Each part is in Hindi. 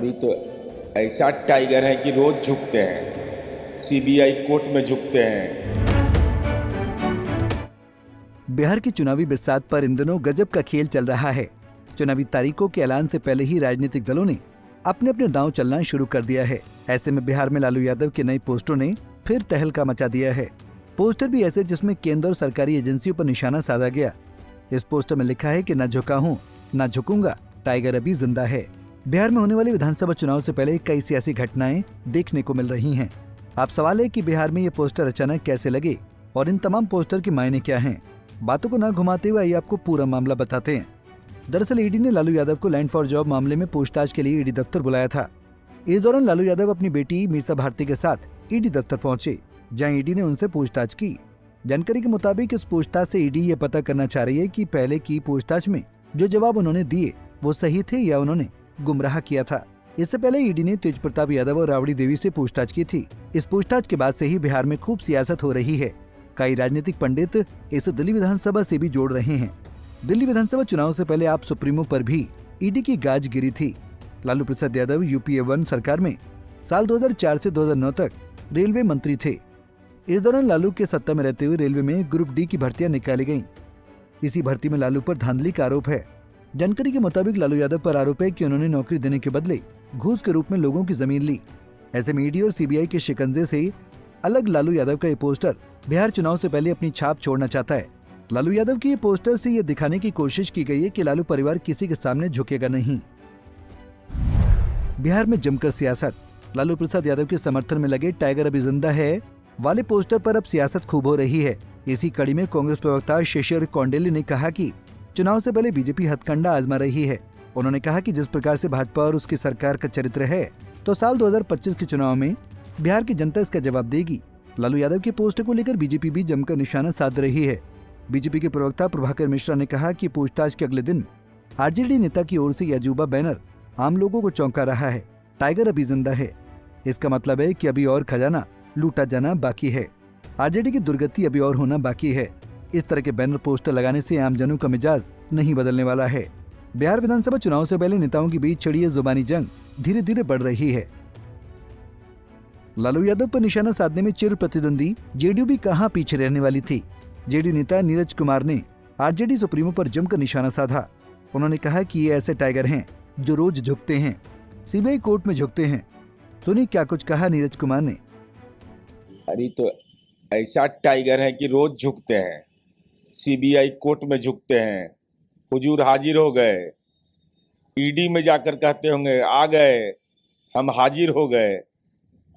अरे तो ऐसा टाइगर है कि रोज झुकते हैं, सीबीआई कोर्ट में झुकते हैं। बिहार की चुनावी बिसात पर इन दिनों गजब का खेल चल रहा है। चुनावी तारीखों के ऐलान से पहले ही राजनीतिक दलों ने अपने अपने दांव चलना शुरू कर दिया है। ऐसे में बिहार में लालू यादव के नए पोस्टरों ने फिर तहलका मचा दिया है। पोस्टर भी ऐसे जिसमें केंद्र और सरकारी एजेंसियों पर निशाना साधा गया। इस पोस्टर में लिखा है कि न झुका हूँ न झुकूंगा, टाइगर अभी जिंदा है। बिहार में होने वाले विधानसभा चुनाव से पहले कई सियासी घटनाएं देखने को मिल रही हैं। अब सवाल है कि बिहार में ये पोस्टर अचानक कैसे लगे और इन तमाम पोस्टर के मायने क्या हैं। बातों को न घुमाते हुए आइए आपको पूरा मामला बताते हैं। दरअसल ईडी ने लालू यादव को लैंड फॉर जॉब मामले में पूछताछ के लिए ईडी दफ्तर बुलाया था। इस दौरान लालू यादव अपनी बेटी मीसा भारती के साथ ईडी दफ्तर पहुंचे, जहां ईडी ने उनसे पूछताछ की। जानकारी के मुताबिक इस पूछताछ से ईडी ये पता करना चाह रही है कि पहले की पूछताछ में जो जवाब उन्होंने दिए वो सही थे या उन्होंने गुमराह किया था। इससे पहले ईडी ने तेज प्रताप यादव और राबड़ी देवी से पूछताछ की थी। इस पूछताछ के बाद से ही बिहार में खूब सियासत हो रही है। कई राजनीतिक पंडित इसे दिल्ली विधानसभा से भी जोड़ रहे हैं। दिल्ली विधानसभा चुनाव से पहले आप सुप्रीमो पर भी ईडी की गाज गिरी थी। लालू प्रसाद यादव यूपीए 1 सरकार में साल 2004 से 2009 तक रेलवे मंत्री थे। इस दौरान लालू के सत्ता में रहते हुए रेलवे में ग्रुप डी की भर्तियां निकाली गईं। इसी भर्ती में लालू पर धांधली का आरोप है। जानकारी के मुताबिक लालू यादव पर आरोप है कि उन्होंने नौकरी देने के बदले घूस के रूप में लोगों की जमीन ली। ऐसे में ईडी और सीबीआई के शिकंजे से अलग लालू यादव का ये पोस्टर बिहार चुनाव से पहले अपनी छाप छोड़ना चाहता है। लालू यादव की ये पोस्टर से ये दिखाने की कोशिश की गई है कि लालू परिवार किसी के सामने झुकेगा नहीं। बिहार में जमकर सियासत। लालू प्रसाद यादव के समर्थन में लगे टाइगर अभी जिंदा है वाले पोस्टर पर अब सियासत खूब हो रही है। इसी कड़ी में कांग्रेस प्रवक्ता शिशिर कौंडिल्य ने कहा कि चुनाव से पहले बीजेपी हथकंडा आजमा रही है। उन्होंने कहा कि जिस प्रकार से भाजपा और उसकी सरकार का चरित्र है तो साल 2025 के चुनाव में बिहार की जनता इसका जवाब देगी। लालू यादव के पोस्टर को लेकर बीजेपी भी जमकर निशाना साध रही है। बीजेपी के प्रवक्ता प्रभाकर मिश्रा ने कहा कि पूछताछ के अगले दिन आरजेडी नेता की ओर से यह अजूबा बैनर आम लोगों को चौंका रहा है। टाइगर अभी जिंदा है, इसका मतलब है कि अभी और खजाना लूटा जाना बाकी है। आरजेडी की दुर्गति अभी और होना बाकी है। इस तरह के बैनर पोस्टर लगाने से आमजनों का मिजाज नहीं बदलने वाला है। बिहार विधानसभा चुनाव से पहले नेताओं के बीच छिड़ी जुबानी जंग धीरे धीरे बढ़ रही है। लालू यादव पर निशाना साधने में चिर प्रतिद्वंदी जेडीयू भी कहां पीछे रहने वाली थी। जेडीयू नेता नीरज कुमार ने आरजेडी सुप्रीमो पर जमकर निशाना साधा। उन्होंने कहा कि ये ऐसे टाइगर हैं जो रोज झुकते हैं, सीबीआई कोर्ट में झुकते हैं। सुनिए क्या कुछ कहा नीरज कुमार ने। अरे तो ऐसा टाइगर है कि रोज झुकते हैं, सीबीआई कोर्ट में झुकते हैं। हुजूर हाजिर हो गए, ईडी में जाकर कहते होंगे आ गए, हम हाजिर हो गए।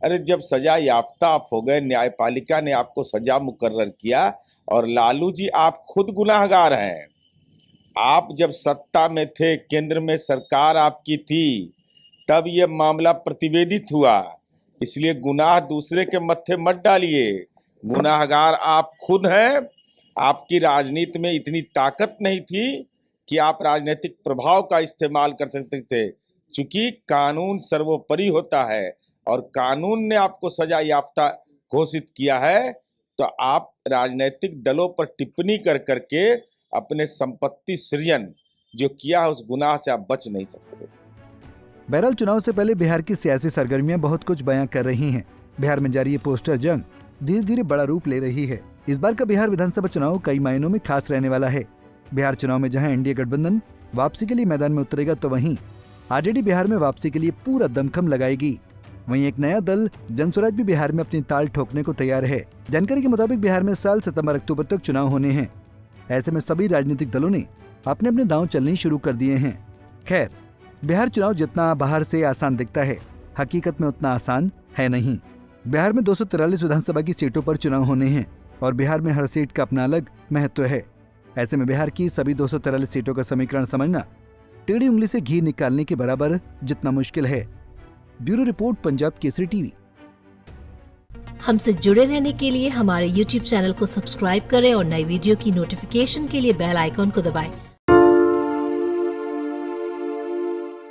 अरे जब सजा याफ्ता आप हो गए, न्यायपालिका ने आपको सजा मुकर्रर किया और लालू जी आप खुद गुनाहगार हैं। आप जब सत्ता में थे, केंद्र में सरकार आपकी थी, तब ये मामला प्रतिवेदित हुआ। इसलिए गुनाह दूसरे के मत्थे मत डालिए, गुनाहगार आप खुद हैं। आपकी राजनीति में इतनी ताकत नहीं थी कि आप राजनीतिक प्रभाव का इस्तेमाल कर सकते थे। चूंकि कानून सर्वोपरि होता है और कानून ने आपको सजा याफ्ता घोषित किया है, तो आप राजनीतिक दलों पर टिप्पणी कर करके अपने संपत्ति सृजन जो किया है उस गुनाह से आप बच नहीं सकते। बहरहाल चुनाव से पहले बिहार की सियासी सरगर्मियां बहुत कुछ बयां कर रही हैं। बिहार में जारी ये पोस्टर जंग धीरे धीरे बड़ा रूप ले रही है। इस बार का बिहार विधानसभा चुनाव कई मायनों में खास रहने वाला है। बिहार चुनाव में जहां एनडीए गठबंधन वापसी के लिए मैदान में उतरेगा, तो वहीं आरजेडी बिहार में वापसी के लिए पूरा दमखम लगाएगी। वहीं एक नया दल जनसुराज भी बिहार में अपनी ताल ठोकने को तैयार है। जानकारी के मुताबिक बिहार में साल सितंबर-अक्टूबर तक चुनाव होने हैं। ऐसे में सभी राजनीतिक दलों ने अपने अपने दांव चलने शुरू कर दिए हैं। खैर, बिहार चुनाव जितना बाहर से आसान दिखता है, हकीकत में उतना आसान है नहीं। बिहार में 243 विधानसभा की सीटों पर चुनाव होने हैं और बिहार में हर सीट का अपना अलग महत्व है। ऐसे में बिहार की सभी 243 सीटों का समीकरण समझना टेढ़ी उंगली से घी निकालने के बराबर जितना मुश्किल है। Bureau report, Punjab Kesari TV. हमसे जुड़े रहने के लिए हमारे YouTube चैनल को सब्सक्राइब करें और नई वीडियो की नोटिफिकेशन के लिए बेल आइकॉन को दबाएं।